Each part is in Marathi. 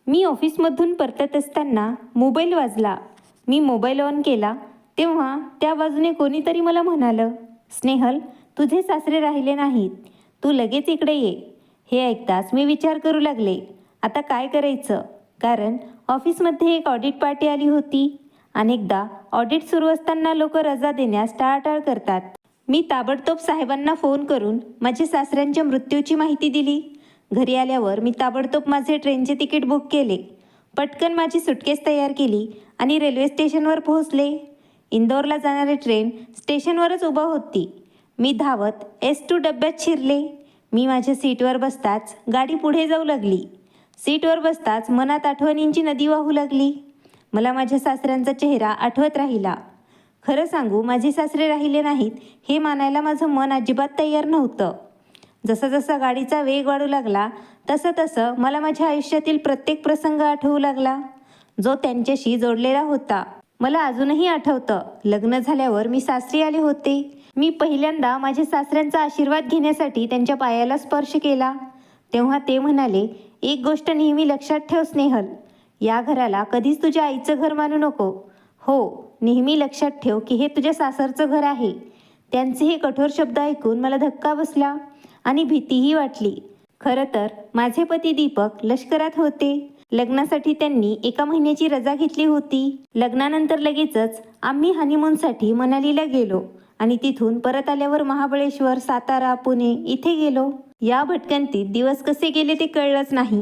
मी ऑफिसमधून परतत असताना मोबाईल वाजला. मी मोबाईल ऑन केला तेव्हा त्या बाजूने कोणीतरी मला म्हणालं, स्नेहल, तुझे सासरे राहिले नाहीत, तू लगेच इकडे ये. हे ऐकताच मी विचार करू लागले, आता काय करायचं. कारण ऑफिसमध्ये एक ऑडिट पार्टी आली होती. अनेकदा ऑडिट सुरू असताना लोक रजा देण्यास टाळाटाळ करतात. मी ताबडतोब साहेबांना फोन करून माझ्या सासऱ्यांच्या मृत्यूची माहिती दिली. घरी आल्यावर मी ताबडतोब माझे ट्रेनचे तिकीट बुक केले. पटकन माझी सुटकेस तयार केली आणि रेल्वे स्टेशनवर पोहोचले. इंदोरला जाणारी ट्रेन स्टेशनवरच उभा होती. मी धावत S2 डब्यात शिरले. मी माझ्या सीटवर बसताच गाडी पुढे जाऊ लागली. सीटवर बसताच मनात आठवणींची नदी वाहू लागली. मला माझ्या सासऱ्यांचा चेहरा आठवत राहिला. खरं सांगू, माझे सासरे राहिले नाहीत हे मानायला माझं मन अजिबात तयार नव्हतं. जसा जसा गाडीचा वेग वाढू लागला तसं तसं मला माझ्या आयुष्यातील प्रत्येक प्रसंग आठवू लागला, जो त्यांच्याशी जोडलेला होता. मला अजूनही आठवतं, लग्न झाल्यावर मी सासरी आले होते. मी पहिल्यांदा माझ्या सासऱ्यांचा आशीर्वाद घेण्यासाठी त्यांच्या पायाला स्पर्श केला. तेव्हा ते म्हणाले, एक गोष्ट नेहमी लक्षात ठेव स्नेहल, या घराला कधीच तुझ्या आईचं घर मानू नको. हो, नेहमी लक्षात ठेव की हे तुझ्या सासरचं घर आहे. त्यांचे हे कठोर शब्द ऐकून मला धक्का बसला आणि भीतीही वाटली. खरं तर माझे पती दीपक लष्करात होते. लग्नासाठी त्यांनी 1 महिन्याची रजा घेतली होती. लग्नानंतर लगेचच आम्ही हनीमूनसाठी मनालीला गेलो आणि तिथून परत आल्यावर महाबळेश्वर, सातारा, पुणे इथे गेलो. या भटकंतीत दिवस कसे गेले ते कळलंच नाही.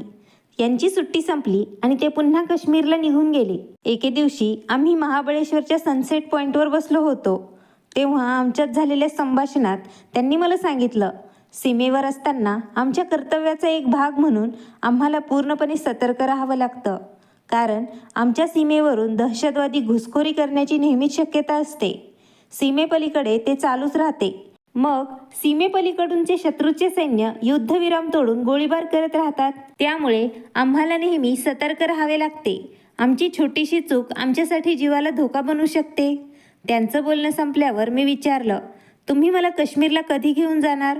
यांची सुट्टी संपली आणि ते पुन्हा काश्मीरला निघून गेले. एके दिवशी आम्ही महाबळेश्वरच्या सनसेट पॉईंटवर बसलो होतो. तेव्हा आमच्यात झालेल्या संभाषणात त्यांनी मला सांगितलं, सीमेवर असताना आमच्या कर्तव्याचा एक भाग म्हणून आम्हाला पूर्णपणे सतर्क राहावं लागतं. कारण आमच्या सीमेवरून दहशतवादी घुसखोरी करण्याची नेहमीच शक्यता असते. सीमेपलीकडे ते चालूच राहते. मग सीमेपलीकडूनचे शत्रूचे सैन्य युद्धविराम तोडून गोळीबार करत राहतात. त्यामुळे आम्हाला नेहमी सतर्क राहावे लागते. आमची छोटीशी चूक आमच्यासाठी जीवाला धोका बनू शकते. त्यांचं बोलणं संपल्यावर मी विचारलं, तुम्ही मला काश्मीरला कधी घेऊन जाणार?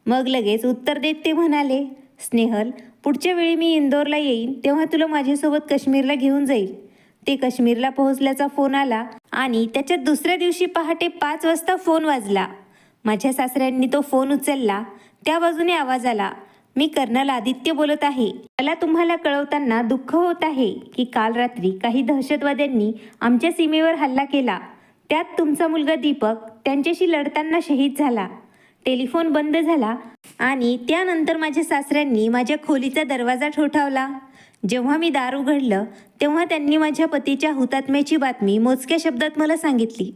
मग लगेच उत्तर देत ते म्हणाले, स्नेहल, पुढच्या वेळी मी इंदोरला येईन तेव्हा तुला माझ्यासोबत काश्मीरला घेऊन जाईल. ते काश्मीरला पोहोचल्याचा फोन आला आणि त्याच्या दुसऱ्या दिवशी पहाटे 5 वाजता फोन वाजला. माझ्या सासऱ्यांनी तो फोन उचलला. त्या बाजूने आवाज आला, मी कर्नल आदित्य बोलत आहे. मला तुम्हाला कळवताना दुःख होत आहे की काल रात्री काही दहशतवाद्यांनी आमच्या सीमेवर हल्ला केला. त्यात तुमचा मुलगा दीपक त्यांच्याशी लढताना शहीद झाला. टेलिफोन बंद झाला आणि त्यानंतर माझ्या सासऱ्यांनी माझ्या खोलीचा दरवाजा ठोठावला. जेव्हा मी दार उघडलं तेव्हा त्यांनी माझ्या पतीच्या हुतात्म्याची बातमी मोजक्या शब्दात मला सांगितली.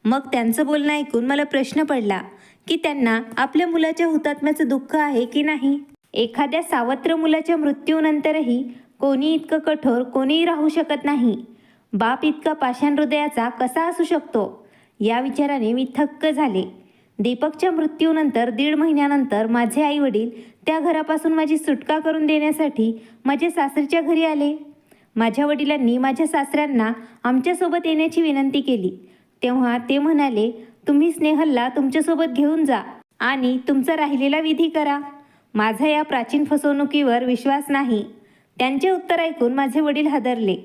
मग त्यांचं बोलणं ऐकून मला प्रश्न पडला की त्यांना आपल्या मुलाच्या हुतात्म्याचं दुःख आहे की नाही. एखाद्या सावत्र मुलाच्या मृत्यूनंतरही कोणी इतकं कठोर कोणीही राहू शकत नाही. बाप इतका पाषाण हृदयाचा कसा असू शकतो, या विचाराने मी थक्क झाले. दीपकच्या मृत्यूनंतर 1.5 महिन्यानंतर माझे आईवडील त्या घरापासून माझी सुटका करून देण्यासाठी माझ्या सासरच्या घरी आले. माझ्या वडिलांनी माझ्या सासऱ्यांना आमच्यासोबत येण्याची विनंती केली. तेव्हा ते म्हणाले, तुम्ही स्नेहलला तुमच्यासोबत घेऊन जा आणि तुमचा राहिलेला विधी करा. माझा या प्राचीन फसवणुकीवर विश्वास नाही. त्यांचे उत्तर ऐकून माझे वडील हादरले.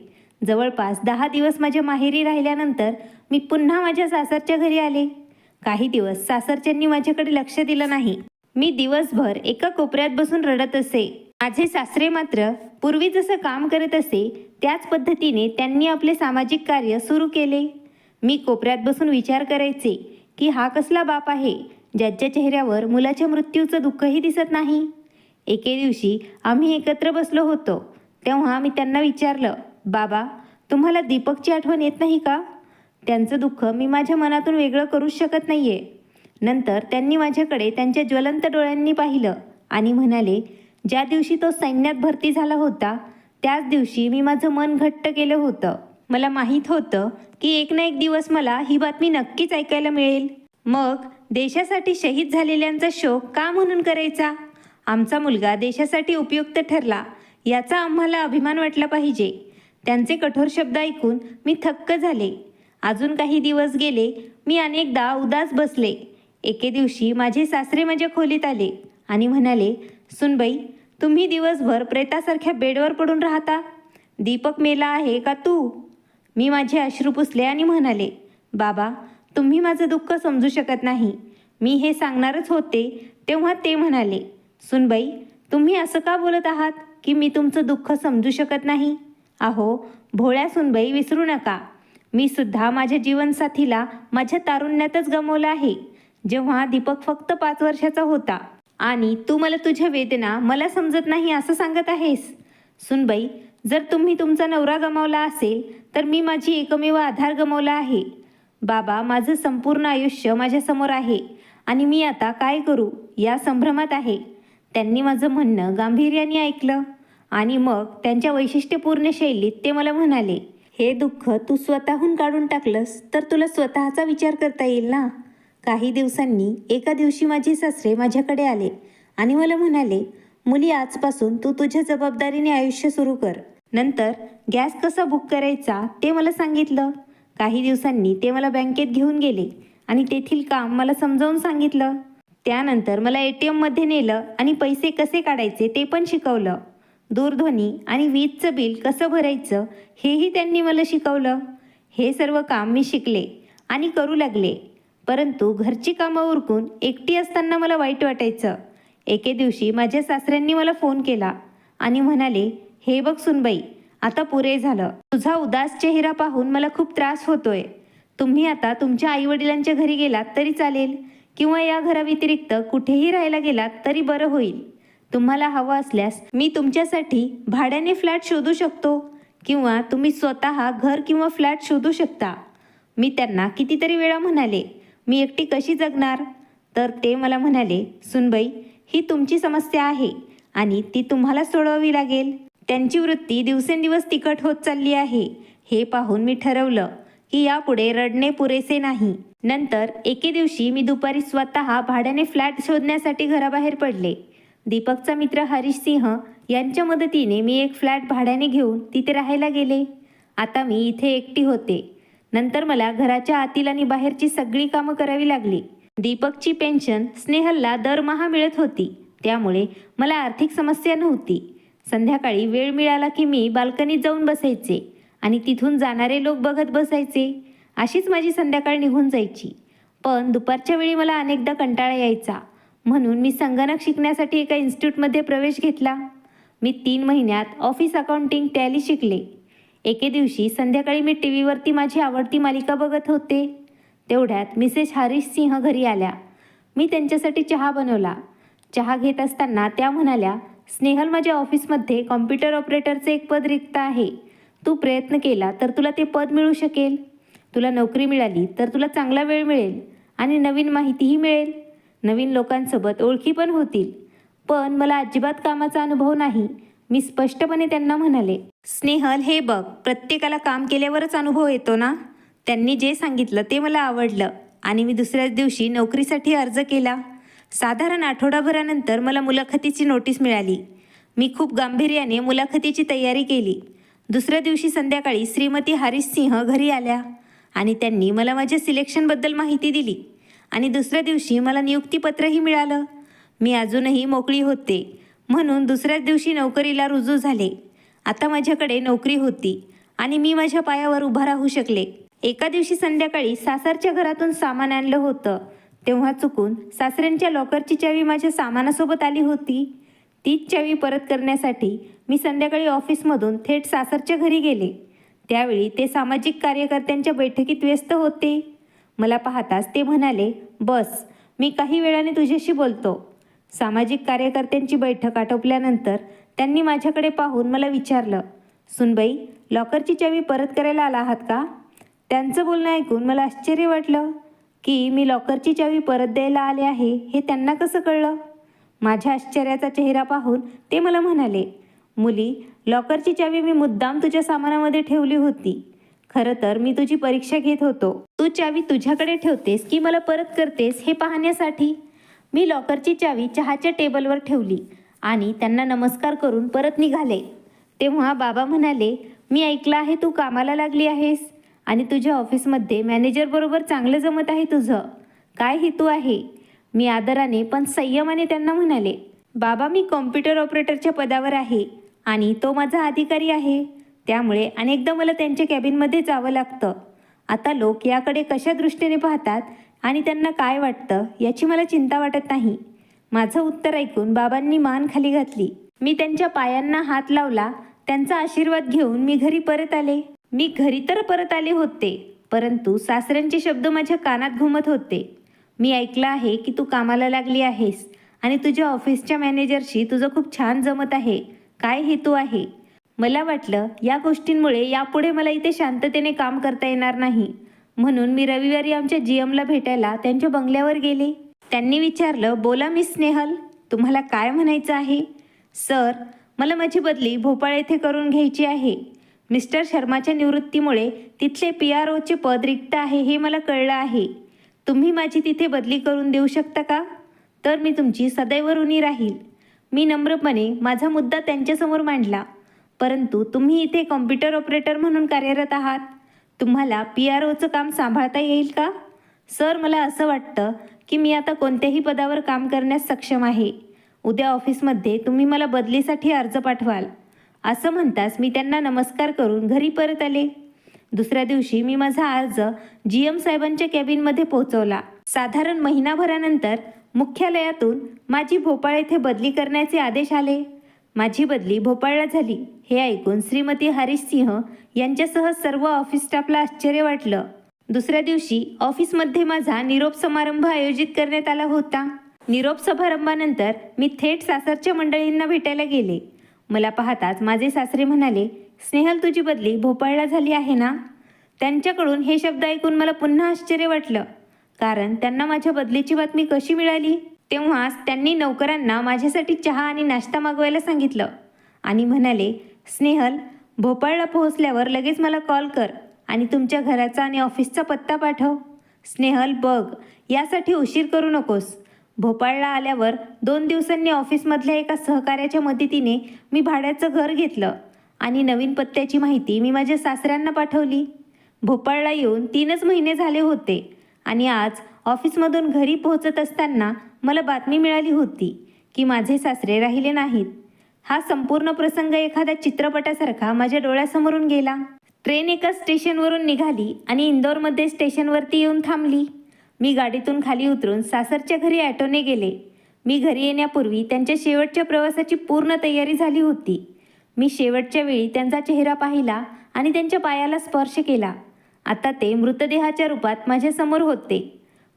जवळपास 10 दिवस माझ्या माहेरी राहिल्यानंतर मी पुन्हा माझ्या सासरच्या घरी आले. काही दिवस सासरच्यांनी माझ्याकडे लक्ष दिलं नाही. मी दिवसभर एका कोपऱ्यात बसून रडत असे. माझे सासरे मात्र पूर्वी जसं काम करत असे त्याच पद्धतीने त्यांनी आपले सामाजिक कार्य सुरू केले. मी कोपऱ्यात बसून विचार करायचे की हा कसला बाप आहे ज्याच्या चेहऱ्यावर मुलाच्या मृत्यूचं दुःखही दिसत नाही. एके दिवशी आम्ही एकत्र बसलो होतो. तेव्हा मी त्यांना विचारलं, बाबा, तुम्हाला दीपकची आठवण येत नाही का? त्यांचं दुःख मी माझ्या मनातून वेगळं करूच शकत नाहीये. नंतर त्यांनी माझ्याकडे त्यांच्या ज्वलंत डोळ्यांनी पाहिलं आणि म्हणाले, ज्या दिवशी तो सैन्यात भरती झाला होता त्याच दिवशी मी माझं मन घट्ट केलं होतं. मला माहीत होतं की एक ना एक दिवस मला ही बातमी नक्कीच ऐकायला मिळेल. मग देशासाठी शहीद झालेल्यांचा शोक का म्हणून करायचा? आमचा मुलगा देशासाठी उपयुक्त ठरला याचा आम्हाला अभिमान वाटला पाहिजे. त्यांचे कठोर शब्द ऐकून मी थक्क झाले. अजून काही दिवस गेले. मी अनेकदा उदास बसले. एके दिवशी माझे सासरे माझ्या खोलीत आले आणि म्हणाले, सुनबाई, तुम्ही दिवसभर प्रेतासारख्या बेडवर पडून राहता. दीपक मेला आहे का तू? मी माझे अश्रू पुसले आणि म्हणाले, बाबा, तुम्ही माझं दुःख समजू शकत नाही. मी हे सांगणारच होते तेव्हा ते म्हणाले, सुनबाई, तुम्ही असं का बोलत आहात की मी तुमचं दुःख समजू शकत नाही? अहो भोळ्या सुनबाई, विसरू नका, मी सुद्धा माझ्या जीवनसाथीला माझ्या तारुण्यातच गमावलं आहे, जेव्हा दीपक फक्त 5 वर्षाचा होता. आणि तू मला तुझ्या वेदना मला समजत नाही असं सांगत आहेस? सुनबाई, जर तुम्ही तुमचा नवरा गमावला असेल तर मी माझी एकमेव आधार गमावला आहे. बाबा, माझं संपूर्ण आयुष्य माझ्यासमोर आहे आणि मी आता काय करू या संभ्रमात आहे. त्यांनी माझं म्हणणं गांभीर्याने ऐकलं आणि मग त्यांच्या वैशिष्ट्यपूर्ण शैलीत ते मला म्हणाले, हे दुःख तू स्वतःहून काढून टाकलंस तर तुला स्वतःचा विचार करता येईल ना. काही दिवसांनी एका दिवशी माझे सासरे माझ्याकडे आले आणि मला म्हणाले, मुली, आजपासून तू तुझ्या जबाबदारीने आयुष्य सुरू कर. नंतर गॅस कसा बुक करायचा ते मला सांगितलं. काही दिवसांनी ते मला बँकेत घेऊन गेले आणि तेथील काम मला समजावून सांगितलं. त्यानंतर मला ATM मध्ये नेलं आणि पैसे कसे काढायचे ते पण शिकवलं. दूरध्वनी आणि वीजचं बिल कसं भरायचं हेही त्यांनी मला शिकवलं. हे सर्व काम मी शिकले आणि करू लागले. परंतु घरची कामं उरकून एकटी असताना मला वाईट वाटायचं. एके दिवशी माझ्या सासऱ्यांनी मला फोन केला आणि म्हणाले, हे बघ सुनबाई, आता पुरे झालं. तुझा उदास चेहरा पाहून मला खूप त्रास होतोय. तुम्ही आता तुमच्या आईवडिलांच्या घरी गेलात तरी चालेल किंवा या घराव्यतिरिक्त कुठेही राहायला गेलात तरी बरं होईल. तुम्हाला हवं असल्यास मी तुमच्यासाठी भाड्याने फ्लॅट शोधू शकतो किंवा तुम्ही स्वतः घर किंवा फ्लॅट शोधू शकता. मी त्यांना कितीतरी वेळा म्हणाले, मी एकटी कशी जगणार? तर ते मला म्हणाले, सुनबाई, ही तुमची समस्या आहे आणि ती तुम्हाला सोडवावी लागेल. त्यांची वृत्ती दिवसेंदिवस तिखट होत चालली आहे. हे पाहून मी ठरवलं की यापुढे रडणे पुरेसे नाही. नंतर एके दिवशी मी दुपारी स्वतः भाड्याने फ्लॅट शोधण्यासाठी घराबाहेर पडले. दीपकचा मित्र हरीश सिंह यांच्या मदतीने मी एक फ्लॅट भाड्याने घेऊन तिथे राहायला गेले. आता मी इथे एकटी होते. नंतर मला घराच्या आतील आणि बाहेरची सगळी कामं करावी लागली. दीपकची पेन्शन स्नेहलला दरमहा मिळत होती, त्यामुळे मला आर्थिक समस्या नव्हती. संध्याकाळी वेळ मिळाला की मी बाल्कनीत जाऊन बसायचे आणि तिथून जाणारे लोक बघत बसायचे. अशीच माझी संध्याकाळ निघून जायची. पण दुपारच्या वेळी मला अनेकदा कंटाळा यायचा, म्हणून मी संगणक शिकण्यासाठी एका इन्स्टिट्यूटमध्ये प्रवेश घेतला. मी 3 महिन्यात ऑफिस अकाउंटिंग टॅली शिकले. एके दिवशी संध्याकाळी मी टीव्हीवरती माझी आवडती मालिका बघत होते. तेवढ्यात मिसेस हरीश सिंह घरी आल्या. मी त्यांच्यासाठी चहा बनवला. चहा घेत असताना त्या म्हणाल्या, स्नेहल, माझ्या ऑफिसमध्ये कॉम्प्युटर ऑपरेटरचे एक पद रिक्त आहे. तू प्रयत्न केला तर तुला ते पद मिळू शकेल. तुला नोकरी मिळाली तर तुला चांगला वेळ मिळेल आणि नवीन माहितीही मिळेल. नवीन लोकांसोबत ओळखी पण होतील. पण मला अजिबात कामाचा अनुभव नाही. मी स्पष्टपणे त्यांना म्हणाले, स्नेहल, हे बघ, प्रत्येकाला काम केल्यावरच अनुभव येतो ना. त्यांनी जे सांगितलं ते मला आवडलं आणि मी दुसऱ्याच दिवशी नोकरीसाठी अर्ज केला. साधारण आठवडाभरानंतर मला मुलाखतीची नोटीस मिळाली. मी खूप गांभीर्याने मुलाखतीची तयारी केली. दुसऱ्या दिवशी संध्याकाळी श्रीमती हरीश सिंह घरी आल्या आणि त्यांनी मला माझ्या सिलेक्शनबद्दल माहिती दिली आणि दुसऱ्या दिवशी मला नियुक्तीपत्रही मिळालं. मी अजूनही मोकळी होते, म्हणून दुसऱ्याच दिवशी नोकरीला रुजू झाले. आता माझ्याकडे नोकरी होती आणि मी माझ्या पायावर उभा राहू शकले. एका दिवशी संध्याकाळी सासरच्या घरातून सामान आणलं होतं, तेव्हा चुकून सासऱ्यांच्या लॉकरची चावी माझ्या सामानासोबत आली होती. तीच चावी परत करण्यासाठी मी संध्याकाळी ऑफिसमधून थेट सासरच्या घरी गेले. त्यावेळी ते सामाजिक कार्यकर्त्यांच्या बैठकीत व्यस्त होते. मला पाहताच ते म्हणाले, बस, मी काही वेळाने तुझ्याशी बोलतो. सामाजिक कार्यकर्त्यांची बैठक आटोपल्यानंतर त्यांनी माझ्याकडे पाहून मला विचारलं, सुनबाई, लॉकरची चावी परत करायला आला आहात का? त्यांचं बोलणं ऐकून मला आश्चर्य वाटलं की मी लॉकरची चावी परत द्यायला आले आहे हे त्यांना कसं कळलं. माझ्या आश्चर्याचा चेहरा पाहून ते मला म्हणाले, मुली, लॉकरची चावी मी मुद्दाम तुझ्या सामानामध्ये ठेवली होती. खरं तर मी तुझी परीक्षा घेत होतो. तू चावी तुझ्याकडे ठेवतेस की मला परत करतेस हे पाहण्यासाठी. मी लॉकरची चावी चहाच्या टेबलवर ठेवली आणि त्यांना नमस्कार करून परत निघाले. तेव्हा बाबा म्हणाले, मी ऐकलं आहे तू कामाला लागली आहेस आणि तुझ्या ऑफिसमध्ये मॅनेजरबरोबर चांगलं जमत आहे तुझं. काय हेतू आहे? मी आदराने पण संयमाने त्यांना म्हणाले, बाबा, मी कॉम्प्युटर ऑपरेटरच्या पदावर आहे आणि तो माझा अधिकारी आहे. त्यामुळे अनेकदा मला त्यांच्या कॅबिनमध्ये जावं लागतं. आता लोक याकडे कशा दृष्टीने पाहतात आणि त्यांना काय वाटतं याची मला चिंता वाटत नाही. माझं उत्तर ऐकून बाबांनी मान खाली घातली. मी त्यांच्या पायांना हात लावला. त्यांचा आशीर्वाद घेऊन मी घरी परत आले. मी घरी तर परत आले होते, परंतु सासऱ्यांचे शब्द माझ्या कानात घुमत होते. मी ऐकलं आहे की तू कामाला लागली आहेस आणि तुझ्या ऑफिसच्या मॅनेजरशी तुझं खूप छान जमत आहे. काय हेतू आहे? मला वाटलं या गोष्टींमुळे यापुढे मला इथे शांततेने काम करता येणार नाही. म्हणून मी रविवारी आमच्या GMला भेटायला त्यांच्या बंगल्यावर गेले. त्यांनी विचारलं, बोला मिस स्नेहल, तुम्हाला काय म्हणायचं आहे? सर, मला माझी बदली भोपाळ येथे करून घ्यायची आहे. मिस्टर शर्माच्या निवृत्तीमुळे तिथले PROचे पद रिक्त आहे हे मला कळलं आहे. तुम्ही माझी तिथे बदली करून देऊ शकता का? तर मी तुमची सदैव ऋणी राहील. मी नम्रपणे माझा मुद्दा त्यांच्यासमोर मांडला. परंतु तुम्ही इथे कॉम्प्युटर ऑपरेटर म्हणून कार्यरत आहात. तुम्हाला PROचं काम सांभाळता येईल का? सर, मला असं वाटतं की मी आता कोणत्याही पदावर काम करण्यास सक्षम आहे. उद्या ऑफिसमध्ये तुम्ही मला बदलीसाठी अर्ज पाठवाल. असं म्हणताच मी त्यांना नमस्कार करून घरी परत आले. दुसऱ्या दिवशी मी माझा अर्ज GM साहेबांच्या कॅबिनमध्ये पोहोचवला. साधारण महिनाभरानंतर मुख्यालयातून माझी भोपाळ येथे बदली करण्याचे आदेश आले. माझी बदली भोपाळला झाली हे ऐकून श्रीमती हरीश सिंह यांच्यासह सर्व ऑफिस स्टाफला आश्चर्य वाटलं. दुसऱ्या दिवशी ऑफिसमध्ये माझा निरोप समारंभ आयोजित करण्यात आला होता. निरोप समारंभानंतर मी थेट सासरच्या मंडळींना भेटायला गेले. मला पाहताच माझे सासरे म्हणाले, स्नेहल, तुझी बदली भोपाळला झाली आहे ना? त्यांच्याकडून हे शब्द ऐकून मला पुन्हा आश्चर्य वाटलं, कारण त्यांना माझ्या बदलीची बातमी कशी मिळाली? तेव्हाच त्यांनी नौकरांना माझ्यासाठी चहा आणि नाश्ता मागवायला सांगितलं आणि म्हणाले, स्नेहल, भोपाळला पोहोचल्यावर लगेच मला कॉल कर आणि तुमच्या घराचा आणि ऑफिसचा पत्ता पाठव. स्नेहल, बघ, यासाठी उशीर करू नकोस. भोपाळला आल्यावर 2 दिवसांनी ऑफिसमधल्या एका सहकार्याच्या मदतीने मी भाड्याचं घर घेतलं आणि नवीन पत्त्याची माहिती मी माझ्या सासऱ्यांना पाठवली. भोपाळला येऊन 3च महिने झाले होते आणि आज ऑफिसमधून घरी पोहोचत असताना मला बातमी मिळाली होती की माझे सासरे राहिले नाहीत. हा संपूर्ण प्रसंग एखाद्या चित्रपटासारखा माझ्या डोळ्यासमोरून गेला. ट्रेन एका स्टेशनवरून निघाली आणि इंदोरमध्ये स्टेशनवरती येऊन थांबली. मी गाडीतून खाली उतरून सासरच्या घरी ॲटोने गेले. मी घरी येण्यापूर्वी त्यांच्या शेवटच्या प्रवासाची पूर्ण तयारी झाली होती. मी शेवटच्या वेळी त्यांचा चेहरा पाहिला आणि त्यांच्या पायाला स्पर्श केला. आता ते मृतदेहाच्या रूपात माझ्यासमोर होते,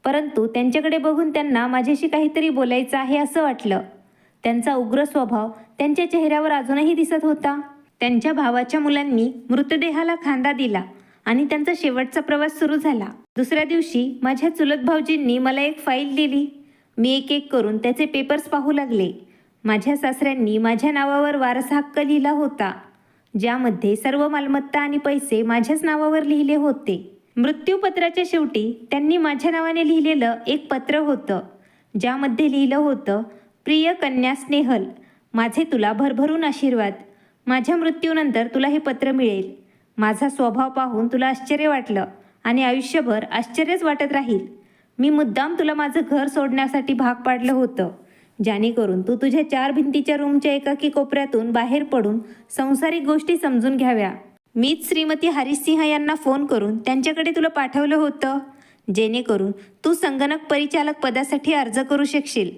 परंतु त्यांच्याकडे बघून त्यांना माझ्याशी काहीतरी बोलायचं आहे असं वाटलं. त्यांचा उग्र स्वभाव त्यांच्या चेहऱ्यावर अजूनही दिसत होता. त्यांच्या भावाच्या मुलांनी मृतदेहाला खांदा दिला आणि त्यांचा शेवटचा प्रवास सुरू झाला. दुसऱ्या दिवशी माझ्या चुलत भाऊजींनी मला एक फाईल दिली. मी एक एक करून त्याचे पेपर्स पाहू लागले. माझ्या सासऱ्यांनी माझ्या नावावर वारसा हक्क लिहिला होता, ज्यामध्ये सर्व मालमत्ता आणि पैसे माझ्याच नावावर लिहिले होते. मृत्यूपत्राच्या शेवटी त्यांनी माझ्या नावाने लिहिलेलं एक पत्र होतं, ज्यामध्ये लिहिलं होतं, प्रिय कन्या स्नेहल, माझे तुला भरभरून आशीर्वाद. माझ्या मृत्यूनंतर तुला हे पत्र मिळेल. माझा स्वभाव पाहून तुला आश्चर्य वाटलं आणि आयुष्यभर आश्चर्यच वाटत राहील. मी मुद्दाम तुला माझं घर सोडण्यासाठी भाग पाडलं होतं, जेणेकरून तू तुझ्या 4 भिंतीच्या रूमच्या एकाकी कोपऱ्यातून बाहेर पडून संसारिक गोष्टी समजून घ्याव्या. मीच श्रीमती हरीश सिंह यांना फोन करून त्यांच्याकडे तुला पाठवलं होतं, जेणेकरून तू संगणक परिचालक पदासाठी अर्ज करू शकशील.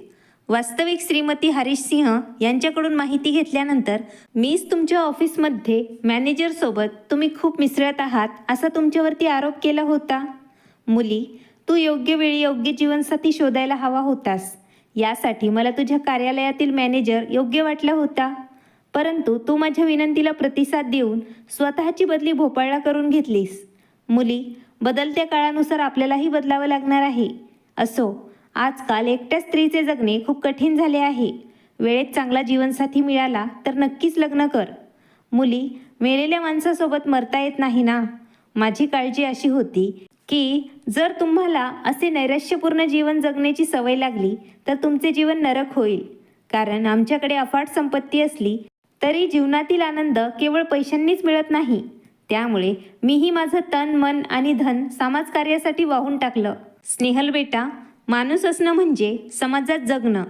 वास्तविक श्रीमती हरीश सिंह यांच्याकडून माहिती घेतल्यानंतर मीच तुमच्या ऑफिसमध्ये मॅनेजरसोबत तुम्ही खूप मिसळत आहात असा तुमच्यावरती आरोप केला होता. मुली, तू योग्य वेळी योग्य जीवनसाथी शोधायला हवा होतास. यासाठी मला तुझ्या कार्यालयातील मॅनेजर योग्य वाटला होता, परंतु तू माझ्या विनंतीला प्रतिसाद देऊन स्वतःची बदली भोपाळला करून घेतलीस. मुली, बदलत्या काळानुसार आपल्यालाही बदलावं लागणार आहे. असो, आजकाल एकट्या स्त्रीचे जगणे खूप कठीण झाले आहे. वेळेत चांगला जीवनसाथी मिळाला तर नक्कीच लग्न कर. मुली, मेलेल्या माणसासोबत मरता येत नाही ना. माझी काळजी अशी होती की जर तुम्हाला असे नैराश्यपूर्ण जीवन जगण्याची सवय लागली तर तुमचे जीवन नरक होईल. कारण आमच्याकडे अफाट संपत्ती असली तरी जीवनातील आनंद केवळ पैशांनीच मिळत नाही. त्यामुळे मीही माझं तन, मन आणि धन समाजकार्यासाठी वाहून टाकलं. स्नेहल बेटा, माणूस असणं म्हणजे समाजात जगणं.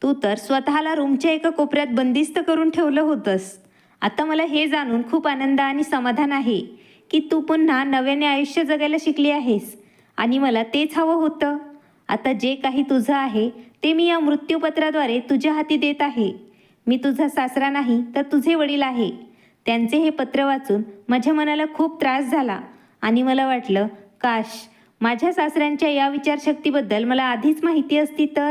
तू तर स्वतःला रूमच्या एका कोपऱ्यात बंदिस्त करून ठेवलं होतंस. आता मला हे जाणून खूप आनंद आणि समाधान आहे की तू पुन्हा नव्याने आयुष्य जगायला शिकली आहेस आणि मला तेच हवं होतं. आता जे काही तुझं आहे ते मी या मृत्यूपत्राद्वारे तुझ्या हाती देत आहे. मी तुझा सासरा नाही तर तुझे वडील आहे. त्यांचे हे पत्र वाचून माझ्या मनाला खूप त्रास झाला आणि मला वाटलं, काश माझ्या सासऱ्यांच्या या विचारशक्तीबद्दल मला आधीच माहिती असती तर.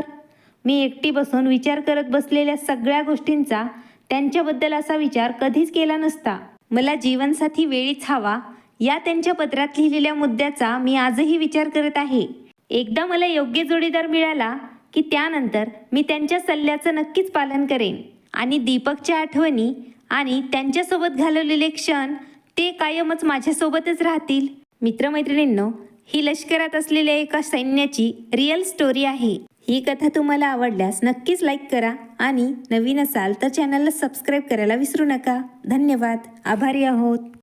मी एकटी बसून विचार करत बसलेल्या सगळ्या गोष्टींचा त्यांच्याबद्दल असा विचार कधीच केला नसता. मला जीवनसाथी वेळीच हवा या त्यांच्या पत्रात लिहिलेल्या मुद्द्याचा मी आजही विचार करत आहे. एकदा मला योग्य जोडीदार मिळाला की त्यानंतर मी त्यांच्या सल्ल्याचं नक्कीच पालन करेन आणि दीपकच्या आठवणी आणि त्यांच्यासोबत घालवलेले क्षण ते कायमच माझ्यासोबतच राहतील. मित्रमैत्रिणींनो, ही लष्करात असलेल्या एका सैन्याची रिअल स्टोरी आहे. ही कथा तुम्हाला आवडल्यास नक्कीच लाईक करा आणि नवीन असाल तर चॅनलला सबस्क्राईब करायला विसरू नका. धन्यवाद. आभारी आहोत.